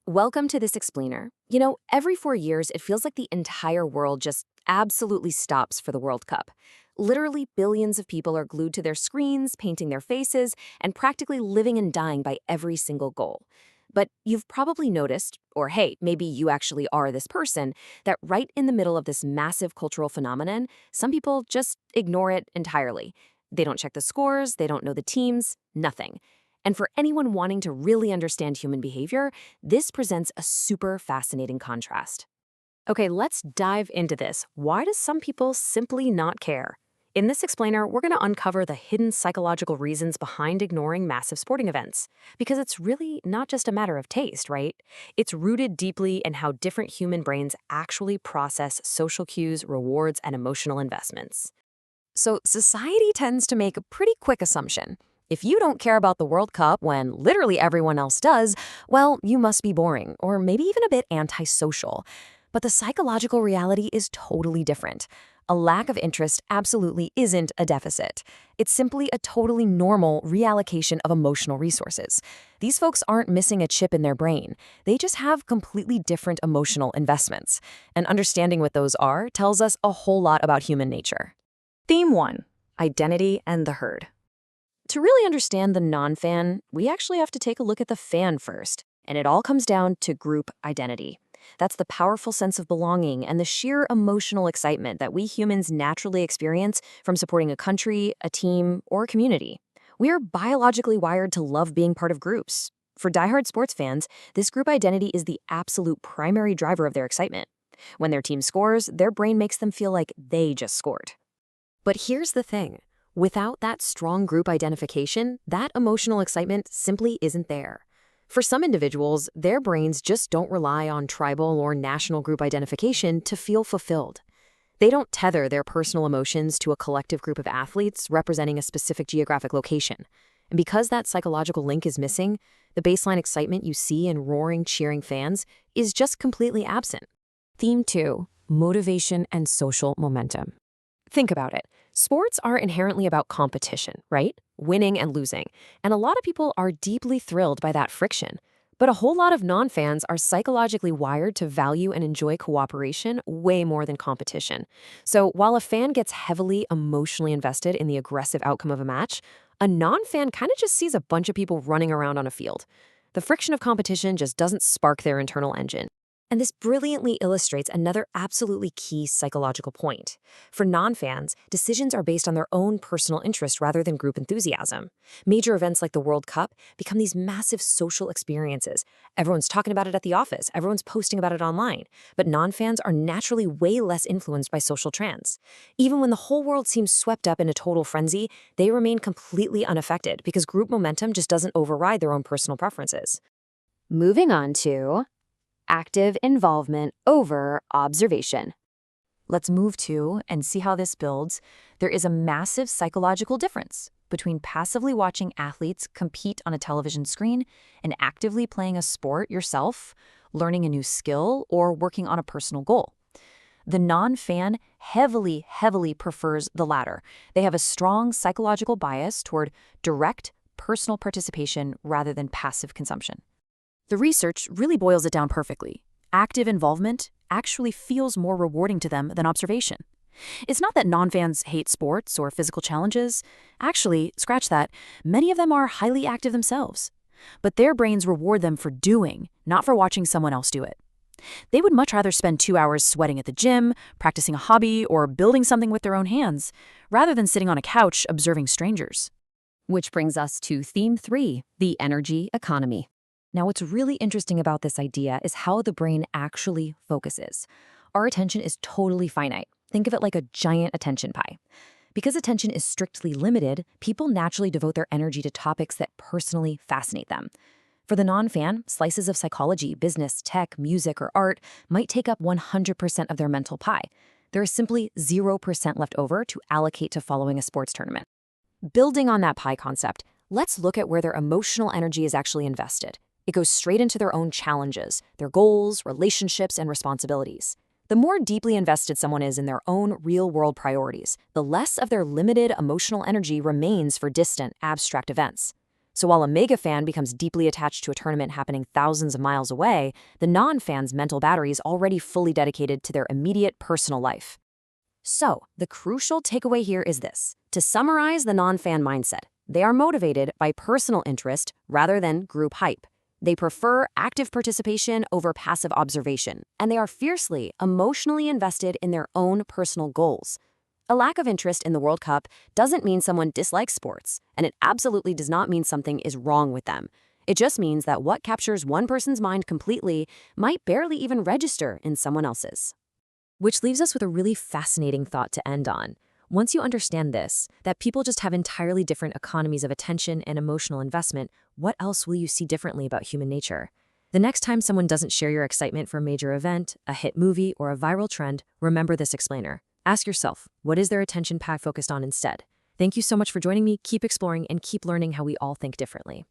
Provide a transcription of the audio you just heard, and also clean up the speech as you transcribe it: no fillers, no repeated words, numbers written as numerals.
Welcome to this explainer. Every 4 years, it feels like the entire world just absolutely stops for the World Cup. Literally, billions of people are glued to their screens, painting their faces, and practically living and dying by every single goal. But you've probably noticed, or hey, maybe you actually are this person, that right in the middle of this massive cultural phenomenon, some people just ignore it entirely. They don't check the scores, they don't know the teams, nothing. And for anyone wanting to really understand human behavior, this presents a super fascinating contrast. Okay, let's dive into this. Why do some people simply not care? In this explainer, we're going to uncover the hidden psychological reasons behind ignoring massive sporting events. Because it's really not just a matter of taste, right? It's rooted deeply in how different human brains actually process social cues, rewards, and emotional investments. So, society tends to make a pretty quick assumption. If you don't care about the World Cup when literally everyone else does, well, you must be boring, or maybe even a bit antisocial. But the psychological reality is totally different. A lack of interest absolutely isn't a deficit. It's simply a totally normal reallocation of emotional resources. These folks aren't missing a chip in their brain. They just have completely different emotional investments. And understanding what those are tells us a whole lot about human nature. Theme 1. Identity and the herd. To really understand the non-fan, we actually have to take a look at the fan first, and it all comes down to group identity. That's the powerful sense of belonging and the sheer emotional excitement that we humans naturally experience from supporting a country, a team, or a community. We are biologically wired to love being part of groups. For diehard sports fans, this group identity is the absolute primary driver of their excitement. When their team scores, their brain makes them feel like they just scored. But here's the thing. Without that strong group identification, that emotional excitement simply isn't there. For some individuals, their brains just don't rely on tribal or national group identification to feel fulfilled. They don't tether their personal emotions to a collective group of athletes representing a specific geographic location. And because that psychological link is missing, the baseline excitement you see in roaring, cheering fans is just completely absent. Theme 2. Motivation and social momentum. Think about it. Sports are inherently about competition, right? Winning and losing. And a lot of people are deeply thrilled by that friction. But a whole lot of non-fans are psychologically wired to value and enjoy cooperation way more than competition. So while a fan gets heavily emotionally invested in the aggressive outcome of a match, a non-fan kind of just sees a bunch of people running around on a field. The friction of competition just doesn't spark their internal engine. And this brilliantly illustrates another absolutely key psychological point. For non-fans, decisions are based on their own personal interest rather than group enthusiasm. Major events like the World Cup become these massive social experiences. Everyone's talking about it at the office, everyone's posting about it online. But non-fans are naturally way less influenced by social trends. Even when the whole world seems swept up in a total frenzy, they remain completely unaffected because group momentum just doesn't override their own personal preferences. Moving on to active involvement over observation. Let's move to and see how this builds. There is a massive psychological difference between passively watching athletes compete on a television screen and actively playing a sport yourself, learning a new skill, or working on a personal goal. The non-fan heavily prefers the latter. They have a strong psychological bias toward direct, personal participation rather than passive consumption. The research really boils it down perfectly. Active involvement actually feels more rewarding to them than observation. It's not that non-fans hate sports or physical challenges. Actually, scratch that, many of them are highly active themselves. But their brains reward them for doing, not for watching someone else do it. They would much rather spend 2 hours sweating at the gym, practicing a hobby, or building something with their own hands, rather than sitting on a couch observing strangers. Which brings us to theme 3, the energy economy. Now, what's really interesting about this idea is how the brain actually focuses. Our attention is totally finite. Think of it like a giant attention pie. Because attention is strictly limited, people naturally devote their energy to topics that personally fascinate them. For the non-fan, slices of psychology, business, tech, music, or art might take up 100% of their mental pie. There is simply 0% left over to allocate to following a sports tournament. Building on that pie concept, let's look at where their emotional energy is actually invested. It goes straight into their own challenges, their goals, relationships, and responsibilities. The more deeply invested someone is in their own real-world priorities, the less of their limited emotional energy remains for distant, abstract events. So while a mega fan becomes deeply attached to a tournament happening thousands of miles away, the non-fan's mental battery is already fully dedicated to their immediate personal life. So, the crucial takeaway here is this. To summarize the non-fan mindset, they are motivated by personal interest rather than group hype. They prefer active participation over passive observation, and they are fiercely, emotionally invested in their own personal goals. A lack of interest in the World Cup doesn't mean someone dislikes sports, and it absolutely does not mean something is wrong with them. It just means that what captures one person's mind completely might barely even register in someone else's. Which leaves us with a really fascinating thought to end on. Once you understand this, that people just have entirely different economies of attention and emotional investment, what else will you see differently about human nature? The next time someone doesn't share your excitement for a major event, a hit movie, or a viral trend, remember this explainer. Ask yourself, what is their attention pack focused on instead? Thank you so much for joining me. Keep exploring and keep learning how we all think differently.